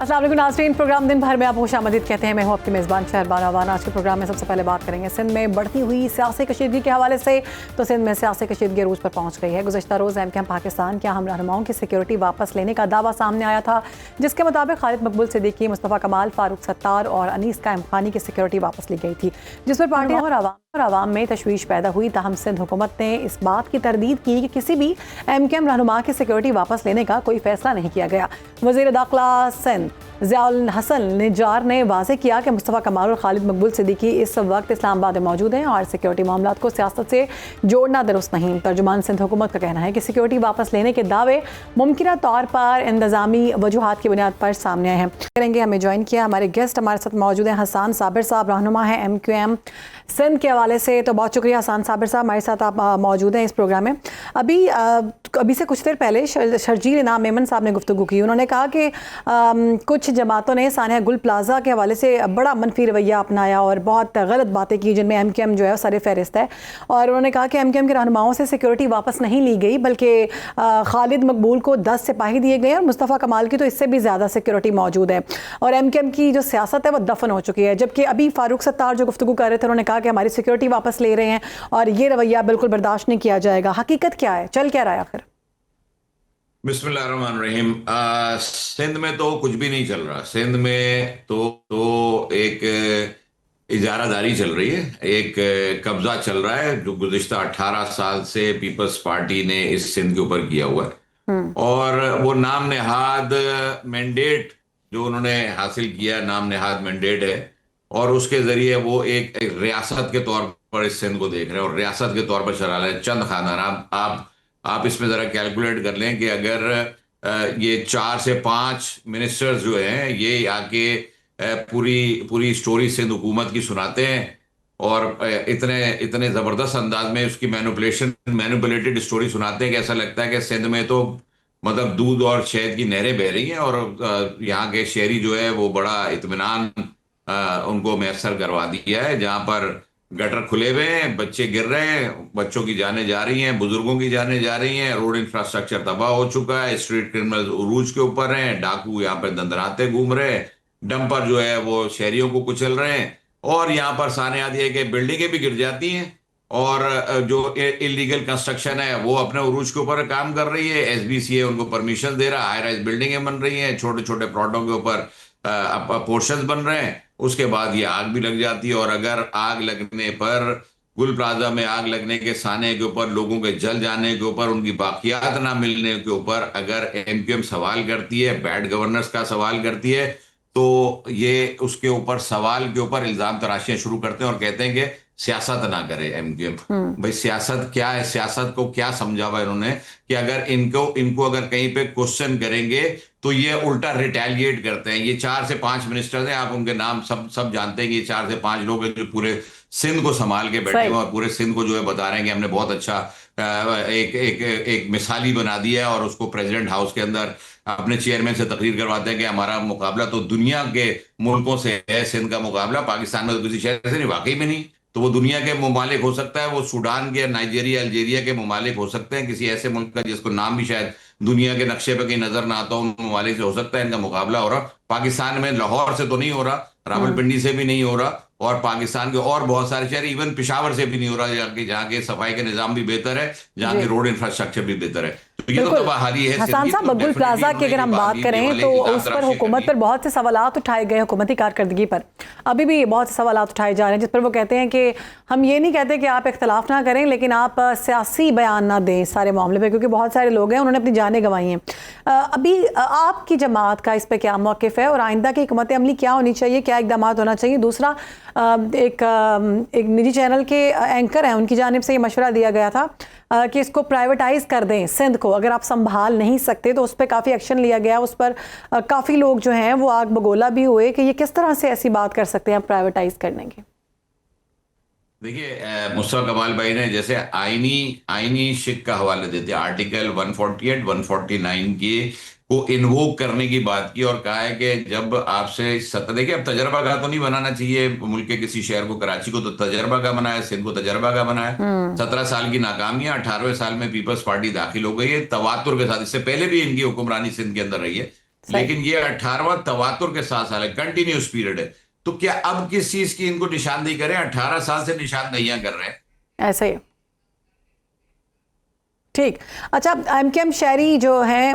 अस्सलाम वालेकुम नाज़रीन, प्रोग्राम दिन भर में आप खुशामदीद कहते हैं। मैं हूँ आपकी मेज़बान शहरबान अवान। आज के प्रोग्राम में सबसे पहले बात करेंगे सिंध में बढ़ती हुई सियासी कशीदगी के हवाले से। तो सिंध में सियासी कशीदगी अरूज पर पहुँच गई है। गुज़श्ता रोज़ एमकेएम पाकिस्तान के अहम रहनुमाओं की सिक्योरिटी वापस लेने का दावा सामने आया था, जिसके मुताबिक खालिद मकबूल सिद्दीकी, मुस्तफ़ा कमाल, फारूक सत्तार और अनीस कायम खानी की सिक्योरिटी वापस ली गई थी, जिस पर पार्टी और आवाम में तशवीश पैदा हुई। ताहम सिंध हुकूमत ने इस बात की तरदीद की कि किसी भी एमकेएम रहनुमा की सिक्योरिटी वापस लेने का कोई फैसला नहीं किया गया। वज़ीर दाखिला सिंध ज़ियाउल हसन निजार ने वाज़ेह किया कि मुस्तफ़ा कमाल और खालिद मकबूल सिद्दीकी इस वक्त इस्लामाबाद में मौजूद हैं और सिक्योरिटी मामलात को सियासत से जोड़ना दुरुस्त नहीं। तर्जुमान सिंध हुकूमत का कहना है कि सिक्योरिटी वापस लेने के दावे मुमकिना तौर पर इंतज़ामी वजूहात की बुनियाद पर सामने आए हैं। करेंगे, हमें ज्वाइन किया हमारे गेस्ट हमारे साथ मौजूद हैं। हसन साबिर साहब रहनुमा हैं एमक्यूएम सिंध के हवाले से। तो बहुत शुक्रिया हसन साबिर साहब, हमारे साथ आप मौजूद हैं इस प्रोग्राम में। अभी से कुछ देर पहले शर्जील इनाम मेमन साहब ने गुफ्तगू की। उन्होंने कहा कि कुछ जमातों ने सानिया गुल प्लाजा के हवाले से बड़ा मनफी रवैया अपनाया और बहुत गलत बातें की, जिनमें एमकेएम जो है सर फहरिस्त है। और उन्होंने कहा कि एमकेएम के रहनुमाओं से सिक्योरिटी वापस नहीं ली गई, बल्कि खालिद मकबूल को 10 सिपाही दिए गए और मुस्तफ़ा कमाल की तो इससे भी ज़्यादा सिक्योरिटी मौजूद है। और एमकेएम की जो सियासत है वो दफन हो चुकी है। जबकि अभी फारूक सत्तार जो गुफ्तगू कर रहे थे, उन्होंने कहा कि हमारी सिक्योरिटी वापस ले रहे हैं और ये रवैया बिल्कुल बर्दाश्त नहीं किया जाएगा। हकीकत क्या है, चल क्या रहा है आखिर? बिस्मिल्लाहिर्रहमानिर्रहीम। सिंध में तो कुछ भी नहीं चल रहा। सिंध में तो एक इजारादारी चल रही है, एक कब्जा चल रहा है जो गुज़िश्ता 18 साल से पीपल्स पार्टी ने इस सिंध के ऊपर किया हुआ है। और वो नाम नेहाद मैंडेट जो उन्होंने हासिल किया, नाम नेहाद मैंडेट है और उसके जरिए वो एक रियासत के तौर पर इस सिंध को देख रहे हैं और रियासत के तौर पर चला रहे हैं। चंद खानदान, आप इसमें जरा कैलकुलेट कर लें कि अगर ये 4 से 5 मिनिस्टर्स जो हैं ये आके पूरी स्टोरी सिंध हुकूमत की सुनाते हैं और इतने जबरदस्त अंदाज में उसकी मैनिपुलेटेड स्टोरी सुनाते हैं कि ऐसा लगता है कि सिंध में तो मतलब दूध और शहद की नहरें बह रही हैं और यहाँ के शहरी जो है वो बड़ा इत्मीनान उनको मैसर करवा दिया है, जहां पर गटर खुले हुए हैं, बच्चे गिर रहे हैं, बच्चों की जानें जा रही हैं, बुजुर्गों की जानें जा रही हैं, रोड इंफ्रास्ट्रक्चर तबाह हो चुका है, स्ट्रीट क्रिमिनल्स उरूज के ऊपर हैं, डाकू यहाँ पर दंदनाते घूम रहे हैं, डंपर जो है वो शहरियों को कुचल रहे हैं और यहाँ पर साने आती है कि बिल्डिंगें भी गिर जाती हैं और जो इलीगल कंस्ट्रक्शन है वो अपने उरूज के ऊपर काम कर रही है। एसबीसीए उनको परमिशन दे रहा है, हाई राइज बिल्डिंगें बन रही हैं, छोटे छोटे प्लॉटों के ऊपर पोर्शंस बन रहे हैं। उसके बाद ये आग भी लग जाती है और अगर आग लगने पर गुल प्लाजा में आग लगने के साने के ऊपर, लोगों के जल जाने के ऊपर, उनकी बाकियात ना मिलने के ऊपर अगर एमक्यूएम सवाल करती है, बैड गवर्नेंस का सवाल करती है, तो ये उसके ऊपर सवाल के ऊपर इल्जाम तराशियां शुरू करते हैं और कहते हैं कि सियासत ना करे एमक्यूएम। भाई सियासत क्या है? सियासत को क्या समझा हुआ इन्होंने कि अगर इनको अगर कहीं पे क्वेश्चन करेंगे तो ये उल्टा रिटेलिएट करते हैं। ये 4 से 5 मिनिस्टर्स हैं, आप उनके नाम सब जानते हैं कि ये 4 से 5 लोग हैं जो पूरे सिंध को संभाल के बैठे हुए और पूरे सिंध को जो है बता रहे हैं कि हमने बहुत अच्छा एक मिसाली बना दिया है और उसको प्रेसिडेंट हाउस के अंदर अपने चेयरमैन से तकरीर करवाते हैं कि हमारा मुकाबला तो दुनिया के मुल्कों से है, सिंध का मुकाबला पाकिस्तान में तो किसी शहर से नहीं, वाकई में नहीं। तो वो दुनिया के ममालिक हो सकता है, वो सूडान के, नाइजीरिया, अल्जीरिया के ममालिक हो सकते हैं, किसी ऐसे मुल्क का जिसको नाम भी शायद दुनिया के नक्शे पे कहीं नजर ना आता हो, उन ममालिक से हो सकता है इनका मुकाबला हो रहा। पाकिस्तान में लाहौर से तो नहीं हो रहा, रावलपिंडी से भी नहीं हो रहा और पाकिस्तान के और बहुत सारे शहर, इवन पिशावर से भी नहीं हो रहा, जहाँ के सफाई का निजाम भी बेहतर है, जहाँ के रोड इंफ्रास्ट्रक्चर भी बेहतर है। तो ये तो तबाही है। हसन साहब, गुल प्लाजा की अगर हम बात करें तो उस पर हुकूमत पर बहुत से सवालात उठाए गए, हुकूमती कारकर्दगी पर अभी भी बहुत से सवालात उठाए जा रहे हैं, जिस पर वो कहते हैं कि हम ये नहीं कहते कि आप इख्तलाफ ना करें, लेकिन आप सियासी बयान ना दें सारे मामले पे, क्योंकि बहुत सारे लोग हैं उन्होंने अपनी जानें गंवाई हैं। अभी आपकी जमात का इस पर क्या मौक़िफ़ है और आइंदा की हुकूमत अमली क्या होनी चाहिए, क्या इक़दाम होना चाहिए? दूसरा, एक निजी चैनल के एंकर हैं, उनकी जानिब से ये मशवरा दिया गया था कि इसको प्राइवेटाइज कर दें सिंध को, अगर आप संभाल नहीं सकते तो उस पर काफ़ी एक्शन लिया गया। उस पर काफ़ी लोग जो हैं वो आग बगोला भी हुए कि ये किस तरह से ऐसी बात कर सकते हैं प्राइवेटाइज करने की। देखिए, मुस्तफा कमाल भाई ने जैसे आईनी शिक का हवाला देते, आर्टिकल 148 149 की को इन्वोक करने की बात की और कहा है कि जब आपसे देखिए, अब तजर्बा का तो नहीं बनाना चाहिए मुल्क के किसी शहर को, कराची को तो तजर्बा का बनाया, सिंध को तजर्बा का बनाया। 17 साल की नाकामियां, 18वें साल में पीपल्स पार्टी दाखिल हो गई है तवातुर के साथ। इससे पहले भी इनकी हुक्मरानी सिंध के अंदर रही है, लेकिन ये 18वां तवातुर के साथ साल है, कंटिन्यूस पीरियड है। तो क्या अब किस चीज की इनको निशानदेही करें? 18 साल से निशानदेहियां कर रहे हैं। ऐसे ही। ठीक। अच्छा, एमकेएम शहरी जो है,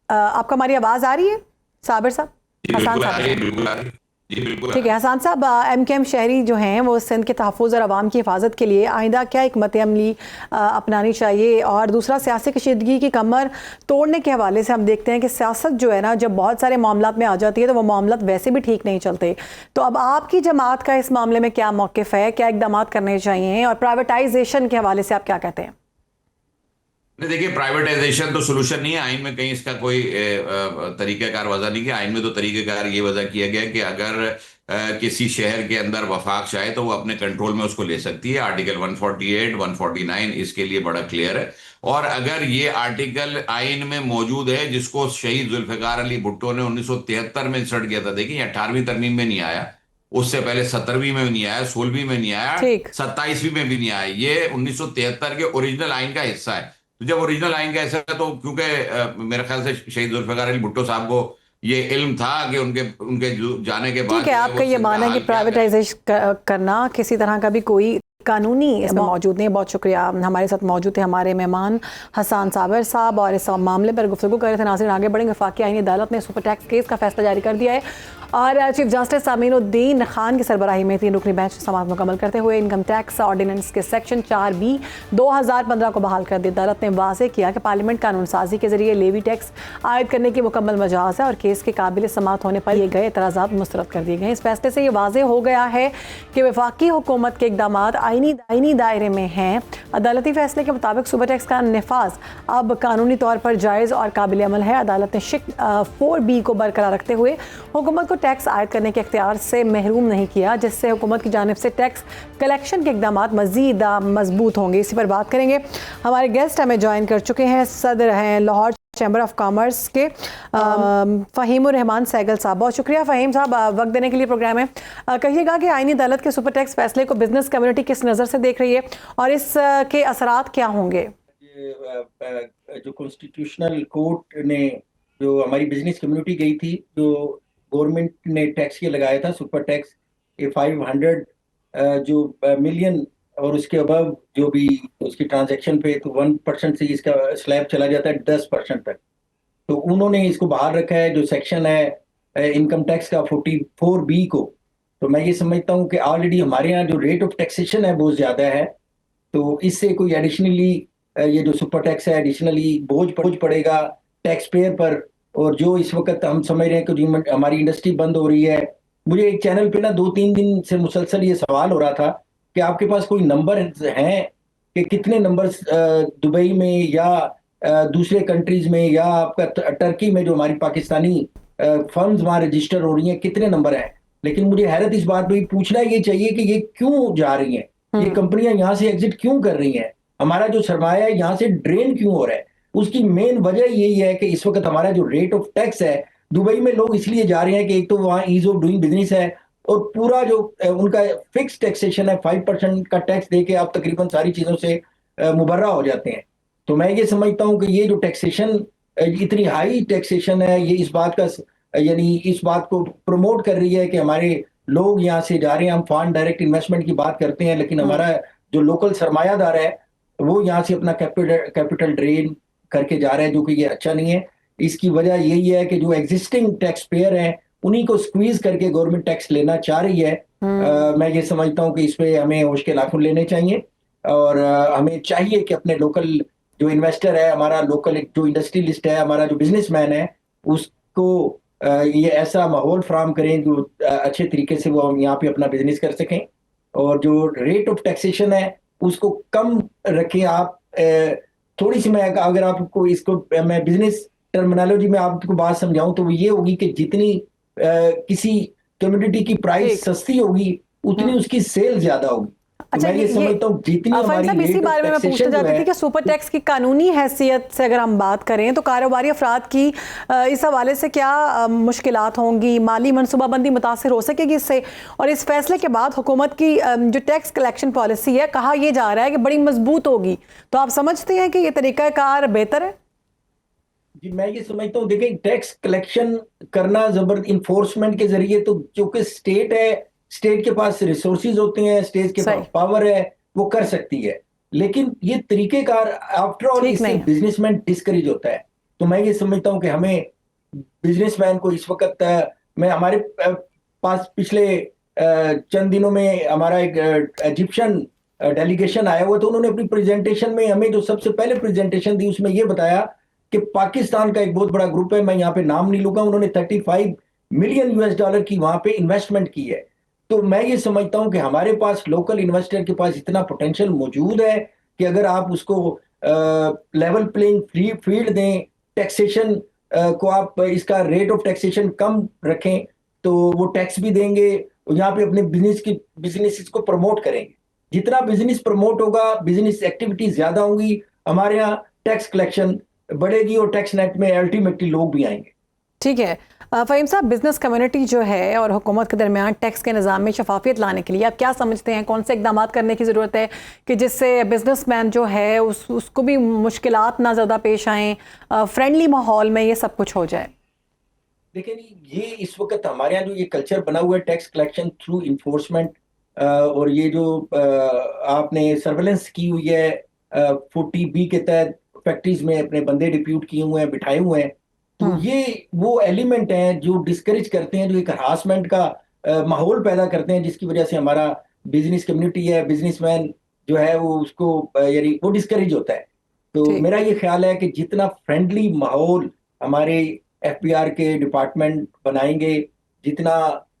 आपको हमारी आवाज आ रही है साबिर साहब? जी हसन बिल्कुल आ साहब, रही है, बिल्कुल आ रही है। जी बिल्कुल आ ठीक रही है। हसन साहब, एमकेएम शहरी जो हैं वो सिंध के तहफ़्फ़ुज़ और आवाम की हिफाजत के लिए आइंदा क्या एक मत अमली अपनानी चाहिए? और दूसरा, सियासी कशीदगी की कमर तोड़ने के हवाले से हम देखते हैं कि सियासत जो है ना, जब बहुत सारे मामलात में आ जाती है तो वो मामलात वैसे भी ठीक नहीं चलते। तो अब आपकी जमात का इस मामले में क्या मौक़िफ़ है, क्या इक़दाम करने चाहिए? और प्राइवेटाइजेशन के हवाले से आप क्या कहते हैं? नहीं, देखिए, प्राइवेटाइजेशन तो सोल्यूशन नहीं है। आइन में कहीं इसका कोई तरीक़ाकार वजह नहीं किया। आइन में तो तरीक़ाकार ये वजह किया गया कि अगर किसी शहर के अंदर वफाक चाहे तो वो अपने कंट्रोल में उसको ले सकती है। आर्टिकल 148, 149 इसके लिए बड़ा क्लियर है। और अगर ये आर्टिकल आइन में मौजूद है, जिसको शहीद जुल्फ़िकार अली भुट्टो ने 1973 में इंसर्ट किया था, देखिए 18वीं तरमीम में नहीं आया, उससे पहले 17वीं में भी नहीं आया, 16वीं में नहीं आया, ठीक। 27वीं में भी नहीं आया। ये 1973 के ओरिजिनल आइन का हिस्सा है। तो जब ओरिजिनल आइन का ऐसा है, तो क्योंकि मेरे ख्याल से शहीद जुल्फ़िकार अली भुट्टो साहब को ये इल्म था कि उनके उनके जाने के बाद ठीक है, आपका ये मानना है कि प्राइवेटाइजेशन करना किसी तरह का भी कोई कानूनी इसमें मौजूद नहीं है। बहुत शुक्रिया। हमारे साथ मौजूद थे हमारे मेहमान हसन साबिर साहब और इस मामले पर गुफ्तगू कर रहे थे। नाज़रीन, आगे बढ़ेंगे। वफाकी आईनी अदालत ने सुपर टैक्स केस का फैसला जारी कर दिया है और चीफ जस्टिस अमीनुद्दीन खान की सरबराही में 3 रुकनी बेंच समाअत मुकम्मल करते हुए इनकम टैक्स ऑर्डिनेंस के सेक्शन 4B 2015 को बहाल कर दिया। अदालत ने वाज़ेह किया कि पार्लियामेंट कानून साजी के जरिए लेवी टैक्स आयद करने की मुकम्मल मजाज है और केस के काबिल समाअत होने पर ये गए एतराज़ात मुस्तरद कर दिए गए। इस फैसले से ये वाज़ेह हो गया है कि वफाकी हुकूमत के इक़दाम आईनी दायरे में हैं। अदालती फैसले के मुताबिक सुपर टैक्स का नफाज अब कानूनी तौर पर जायज़ और काबिल अमल है। अदालत ने शिक 4B को बरकरार रखते हुए हुकूमत को टैक्स आयद करने के इख्तियार से महरूम नहीं किया, जिससे हुकूमत की जानिब से टैक्स कलेक्शन के इक़दाम मज़ीद मजबूत होंगे। इसी पर बात करेंगे। हमारे गेस्ट हमें ज्वाइन कर चुके हैं, सदर हैं लाहौर चैम्बर ऑफ कॉमर्स के फ़हीमुर रहमान सहगल साहब। बहुत शुक्रिया फ़हीम साहब, वक्त देने के लिए प्रोग्राम में। कहिएगा कि आईनी अदालत के सुपर टैक्स फैसले को बिजनेस कम्युनिटी किस नज़र से देख रही है और इसके असरात क्या होंगे? जो कॉन्स्टिट्यूशनल कोर्ट ने जो हमारी बिजनेस कम्युनिटी गई थी, जो गवर्नमेंट ने टैक्स ये लगाया था सुपर टैक्स, ये 500 जो मिलियन और उसके अबव जो भी उसकी ट्रांजैक्शन पे, तो 1% से इसका स्लैब चला जाता है 10% तक। तो उन्होंने इसको बाहर रखा है, जो सेक्शन है इनकम टैक्स का 44B को। तो मैं ये समझता हूँ कि ऑलरेडी हमारे यहाँ जो रेट ऑफ टैक्सेशन है बहुत ज़्यादा है, तो इससे कोई एडिशनली ये जो सुपर टैक्स है एडिशनली बोझ पड़ेगा टैक्स पेयर पर। और जो इस वक्त हम समझ रहे हैं कि जो हमारी इंडस्ट्री बंद हो रही है, मुझे एक चैनल पे ना 2-3 दिन से मुसलसल ये सवाल हो रहा था कि आपके पास कोई नंबर हैं कि कितने नंबर्स दुबई में या दूसरे कंट्रीज में या आपका टर्की में जो हमारी पाकिस्तानी फर्म्स वहाँ रजिस्टर हो रही हैं, कितने नंबर हैं। लेकिन मुझे हैरत इस बात पे पूछना ये चाहिए कि ये क्यों जा रही हैं, ये कंपनियां यहाँ से एग्जिट क्यों कर रही हैं, हमारा जो सरमाया है यहाँ से ड्रेन क्यों हो रहा है। उसकी मेन वजह यही है कि इस वक्त हमारा जो रेट ऑफ टैक्स है, दुबई में लोग इसलिए जा रहे हैं कि एक तो वहाँ ईज ऑफ डूइंग बिजनेस है और पूरा जो उनका फिक्स टैक्सेशन है 5% का टैक्स देके आप तकरीबन सारी चीजों से मुबर्रा हो जाते हैं। तो मैं ये समझता हूँ कि ये जो टैक्सेशन इतनी हाई टैक्सेशन है, ये इस बात का यानी इस बात को प्रमोट कर रही है कि हमारे लोग यहाँ से जा रहे हैं। हम फॉरेन डायरेक्ट इन्वेस्टमेंट की बात करते हैं, लेकिन हमारा जो लोकल सरमायादार है वो यहाँ से अपना कैपिटल ड्रेन करके जा रहा है, जो कि ये अच्छा नहीं है। इसकी वजह यही है कि जो एग्जिस्टिंग टैक्स पेयर हैं उन्हीं को स्क्वीज करके गवर्नमेंट टैक्स लेना चाह रही है। मैं ये समझता हूँ कि इस पे हमें होश के लाखों लेने चाहिए और हमें चाहिए कि अपने लोकल जो इन्वेस्टर है, हमारा लोकल जो इंडस्ट्रियलिस्ट है, हमारा जो बिजनेसमैन है, उसको ये ऐसा माहौल फ्राहम करें जो अच्छे तरीके से वो यहाँ पे अपना बिजनेस कर सकें। और जो रेट ऑफ टैक्सेशन है उसको कम रखें आप। थोड़ी सी मैं अगर आपको इसको मैं बिजनेस टर्मिनोलॉजी में आपको बात समझाऊं तो वो ये होगी कि जितनी किसी कम्युनिटी की प्राइस सस्ती होगी उतनी उसकी सेल ज्यादा होगी। अच्छा, मैं ये समझता हूँ जितनी हमारी साहब, इसी बारे में मैं पूछना चाहती थी कि सुपर टैक्स की कानूनी हैसियत से अगर हम बात करें तो कारोबारी अफराद की इस हवाले से क्या मुश्किलात होंगी, माली मनसूबाबंदी मुतासर हो सकेगी इससे? और इस फैसले के बाद हुकूमत की जो टैक्स कलेक्शन पॉलिसी है, कहा यह जा रहा है कि बड़ी मजबूत होगी, तो आप समझते हैं कि ये तरीकाकार बेहतर है? जी मैं ये समझता हूँ, देखिए टैक्स कलेक्शन करना जबरदस्त इन्फोर्समेंट के जरिए, तो क्योंकि स्टेट है, स्टेट के पास रिसोर्सेज होते हैं, स्टेट के सही। पास पावर है, वो कर सकती है। लेकिन ये तरीकेकार आफ्टर ऑल ठीक इससे नहीं है। बिजनेसमैन डिस्करेज होता है। तो मैं ये समझता हूँ कि हमें बिजनेसमैन को इस वक्त मैं हमारे पास पिछले चंद दिनों में हमारा एक इजिप्शियन डेलीगेशन आया हुआ, तो उन्होंने अपनी प्रेजेंटेशन में हमें जो सबसे पहले प्रेजेंटेशन दी उसमें ये बताया कि पाकिस्तान का एक बहुत बड़ा ग्रुप है, मैं यहाँ पे नाम नहीं लूंगा, उन्होंने 35 मिलियन US डॉलर की वहां पे इन्वेस्टमेंट की है। तो मैं ये समझता हूं कि हमारे पास लोकल इन्वेस्टर के पास इतना पोटेंशियल मौजूद है कि अगर आप उसको लेवल प्लेइंग फील्ड दें, टैक्सेशन को आप इसका रेट ऑफ टैक्सेशन कम रखें, तो वो टैक्स भी देंगे और यहाँ पे अपने बिजनेस को प्रमोट करेंगे। जितना बिजनेस प्रमोट होगा, बिजनेस एक्टिविटी ज्यादा होंगी, हमारे यहाँ टैक्स कलेक्शन बढ़ेगी और टैक्स नेट में अल्टीमेटली लोग भी आएंगे। ठीक है। फ़हीम साहब, बिजनेस कम्युनिटी जो है और हुकूमत के दरमियान टैक्स के निज़ाम में शफाफियत लाने के लिए आप क्या समझते हैं, कौन से इकदाम करने की ज़रूरत है कि जिससे बिजनेसमैन जो है उसको भी मुश्किलात ना ज़्यादा पेश आएँ, फ्रेंडली माहौल में ये सब कुछ हो जाए? देखिए ये इस वक्त हमारे यहाँ जो ये कल्चर बना हुआ है टैक्स कलेक्शन थ्रू इन्फोर्समेंट, और ये जो आपने सर्वेलेंस की हुई है 40B के तहत फैक्ट्रीज में अपने बंदे डिप्यूट किए हुए हैं, बिठाए हुए हैं, तो ये वो एलिमेंट हैं जो डिस्करेज करते हैं, जो एक हरासमेंट का माहौल पैदा करते हैं, जिसकी वजह से हमारा बिजनेस कम्युनिटी है, बिजनेसमैन जो है वो उसको यानी वो डिस्करेज होता है। तो ठीक। मेरा ये ख्याल है कि जितना फ्रेंडली माहौल हमारे FPR के डिपार्टमेंट बनाएंगे, जितना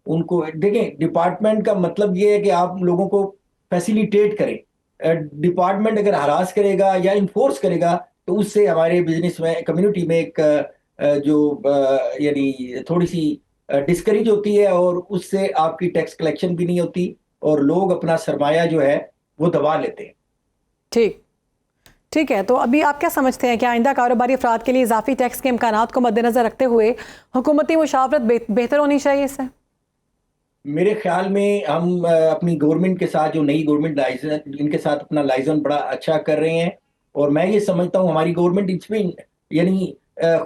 उनको देखें, डिपार्टमेंट का मतलब ये है कि आप लोगों को फैसिलिटेट करें। डिपार्टमेंट अगर हरास करेगा या इन्फोर्स करेगा, तो उससे हमारे बिजनेस में कम्युनिटी में एक जो यानी थोड़ी सी डिस्करेज होती है, और उससे आपकी टैक्स कलेक्शन भी नहीं होती और लोग अपना सरमाया जो है वो दबा लेते हैं। ठीक। ठीक है, तो अभी आप क्या समझते हैं कि आइंदा कारोबारी अफराद के लिए इजाफी टैक्स के इम्कानात को मद्देनजर रखते हुए हुकूमती मुशावरत बेहतर होनी चाहिए इससे? मेरे ख्याल में हम अपनी गवर्नमेंट के साथ, जो नई गवर्नमेंट लाइसेंस, इनके साथ अपना लाइसेंस बड़ा अच्छा कर रहे हैं। और मैं ये समझता हूँ हमारी गवर्नमेंट इसमें यानी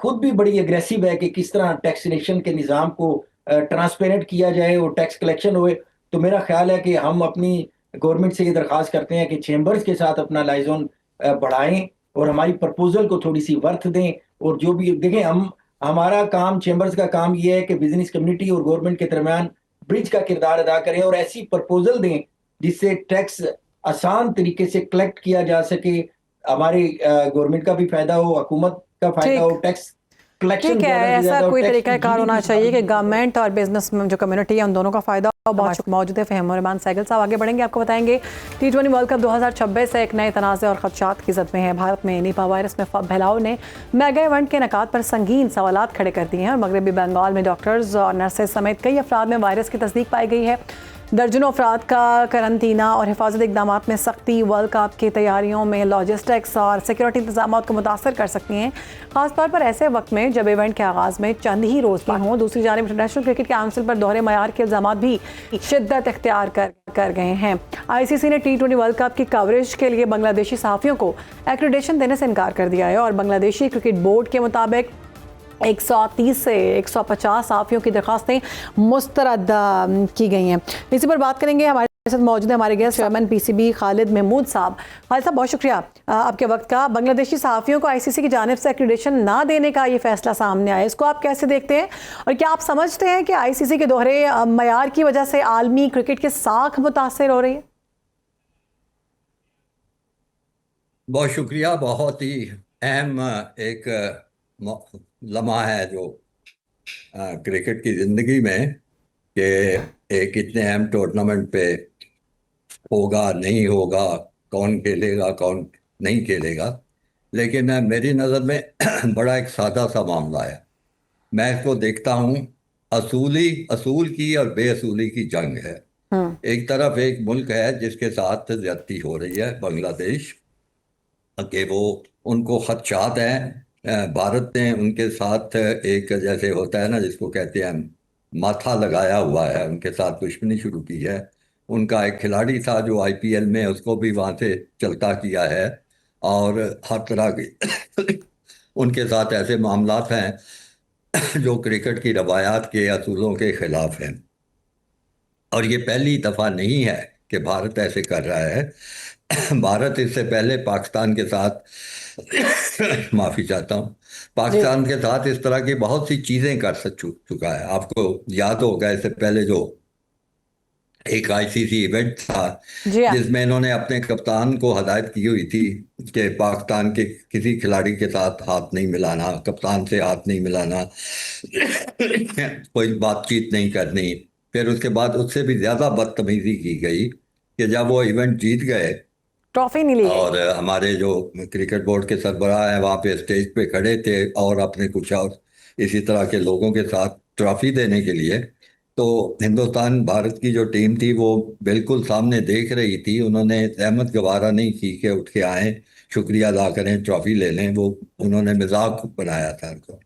खुद भी बड़ी एग्रेसिव है कि किस तरह टैक्सेशन के निज़ाम को ट्रांसपेरेंट किया जाए और टैक्स कलेक्शन होए। तो मेरा ख्याल है कि हम अपनी गवर्नमेंट से ये दरख्वास्त करते हैं कि चेंबर्स के साथ अपना लाइसेंस बढ़ाएं और हमारी प्रपोजल को थोड़ी सी वर्थ दें। और जो भी देखें, हम हमारा काम, चेंबर्स का काम ये है कि बिजनेस कम्युनिटी और गवर्नमेंट के दरमियान ब्रिज का किरदार अदा करें और ऐसी प्रपोजल दें जिससे टैक्स आसान तरीके से कलेक्ट किया जा सके, हमारी गवर्नमेंट का भी फायदा हो, हुकूमत का फायदा हो, ठीक। टैक्स कलेक्शन ठीक है, ज्यादा से ऐसा ज्यादा हो, कोई टैक्स की तरीकाकार होना GDP चाहिए कि गवर्नमेंट और बिजनेस में जो कम्युनिटी है उन दोनों का फायदा हो। बहुत मौजूद है फ़हीम रहमान सहगल साहब। आगे बढ़ेंगे, आपको बताएंगे T20 वर्ल्ड कप 2026 से एक नए तनाज़े और खदशात की जद में है। भारत में निपा वायरस में फैलाव ने मेगा इवेंट के इनेकाद पर संगीन सवालात खड़े कर दिए हैं और मगरबी बंगाल में डॉक्टर्स और नर्सेज समेत कई अफराद में वायरस की तस्दीक पाई गई है। दर्जनों अफराद का करंतना और हिफाजत इकदाम में सख्ती वर्ल्ड कप की तैयारियों में लॉजिस्टिक्स और सिक्योरिटी इंतजाम को मुतासर कर सकती हैं, खासतौर पर ऐसे वक्त में जब इवेंट के आगाज़ में चंद ही रोज़ ही हों। दूसरी जानिब इंटरनेशनल क्रिकेट काउंसिल पर दोहरे मयार के इल्ज़ाम भी शिद्दत इख्तियार कर गए हैं। ICC ने T20 वर्ल्ड कप की कवरेज के लिए बांग्लादेशी सहाफ़ियों को एक्रेडिटेशन देने से इनकार कर दिया है और बांग्लादेशी क्रिकेट बोर्ड के मुताबिक 130 से 150 सहाफ़ियों की दरख्वास्तें मुस्तरद की गई हैं। इसी पर बात करेंगे। हमारे साथ मौजूद है हमारे guest chairman PCB Khalid Mahmood साहब। खालिद साहब, बहुत शुक्रिया आपके वक्त का। बांग्लादेशी सहाफ़ियों को ICC की जानिब से एक्रेडिटेशन ना देने का ये फैसला सामने आया, इसको आप कैसे देखते हैं और क्या आप समझते हैं कि ICC के दोहरे मयार की वजह से आलमी क्रिकेट की साख मुतासर हो रही है? बहुत शुक्रिया। बहुत ही अहम एक लम्हा है जो क्रिकेट की ज़िंदगी में, कि एक इतने अहम टूर्नामेंट पे होगा नहीं होगा, कौन खेलेगा कौन नहीं खेलेगा। लेकिन मेरी नज़र में बड़ा एक सादा सा मामला है। मैं इसको देखता हूँ असूल की और बेअसूली की जंग है। एक तरफ एक मुल्क है जिसके साथ ज्यादती हो रही है, बांग्लादेश, कि वो उनको खदशात हैं। भारत ने उनके साथ एक, जैसे होता है ना जिसको कहते हैं, माथा लगाया हुआ है, उनके साथ दुश्मनी शुरू की है। उनका एक खिलाड़ी था जो IPL में, उसको भी वहाँ से चलता किया है और हर तरह की उनके साथ ऐसे मामलात हैं जो क्रिकेट की रवायात के असूलों के खिलाफ हैं। और ये पहली दफा नहीं है कि भारत ऐसे कर रहा है। भारत इससे पहले पाकिस्तान के साथ माफी चाहता हूँ, जी पाकिस्तान के साथ इस तरह की बहुत सी चीजें कर चुका है। आपको याद होगा इससे पहले जो एक आईसीसी इवेंट था जी हाँ। जिसमें इन्होंने अपने कप्तान को हदायत की हुई थी कि पाकिस्तान के किसी खिलाड़ी के साथ हाथ नहीं मिलाना, कप्तान से हाथ नहीं मिलाना, कोई बातचीत नहीं करनी। फिर उसके बाद उससे भी ज्यादा बदतमीजी की गई कि जब वो इवेंट जीत गए ट्रॉफी नहीं ली गई। और हमारे जो क्रिकेट बोर्ड के सरबराह हैं वहाँ पे स्टेज पे खड़े थे और अपने कुछ और इसी तरह के लोगों के साथ ट्रॉफी देने के लिए, तो हिंदुस्तान भारत की जो टीम थी वो बिल्कुल सामने देख रही थी। उन्होंने रहमत गवारा नहीं की कि उठ के आए, शुक्रिया अदा करें, ट्रॉफी ले लें। वो उन्होंने मजाक बनाया था उनको।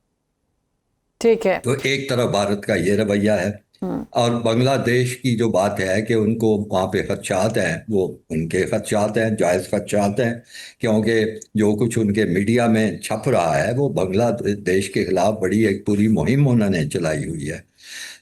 ठीक है। तो एक तरफ भारत का ये रवैया है, हम्म। और बांग्लादेश की जो बात है कि उनको वहाँ पे खदशात हैं, वो उनके खदशात हैं, जायज़ खदशात हैं, क्योंकि जो कुछ उनके मीडिया में छप रहा है वो बांग्लादेश के खिलाफ बड़ी एक पूरी मुहिम उन्होंने चलाई हुई है।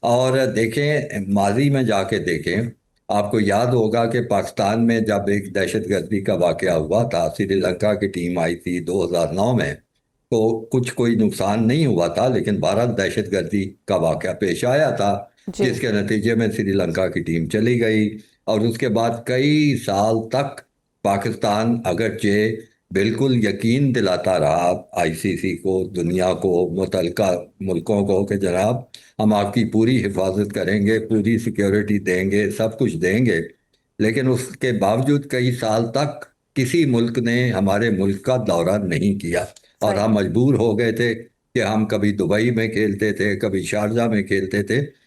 और देखें, माजी में जाके देखें, आपको याद होगा कि पाकिस्तान में जब एक दहशतगर्दी का वाक़या हुआ था, श्रीलंका की टीम आई थी 2009 में, तो कुछ कोई नुकसान नहीं हुआ था, लेकिन भारत दहशतगर्दी का वाक़या पेश आया था जी जिसके नतीजे में श्रीलंका की टीम चली गई। और उसके बाद कई साल तक पाकिस्तान अगरचे बिल्कुल यकीन दिलाता रहा आईसीसी को, दुनिया को, मुतलका मुल्कों को कि जनाब हम आपकी पूरी हिफाजत करेंगे, पूरी सिक्योरिटी देंगे, सब कुछ देंगे, लेकिन उसके बावजूद कई साल तक किसी मुल्क ने हमारे मुल्क का दौरा नहीं किया। और सही। हम मजबूर हो गए थे कि हम कभी दुबई में खेलते थे, कभी शारजा में खेलते थे,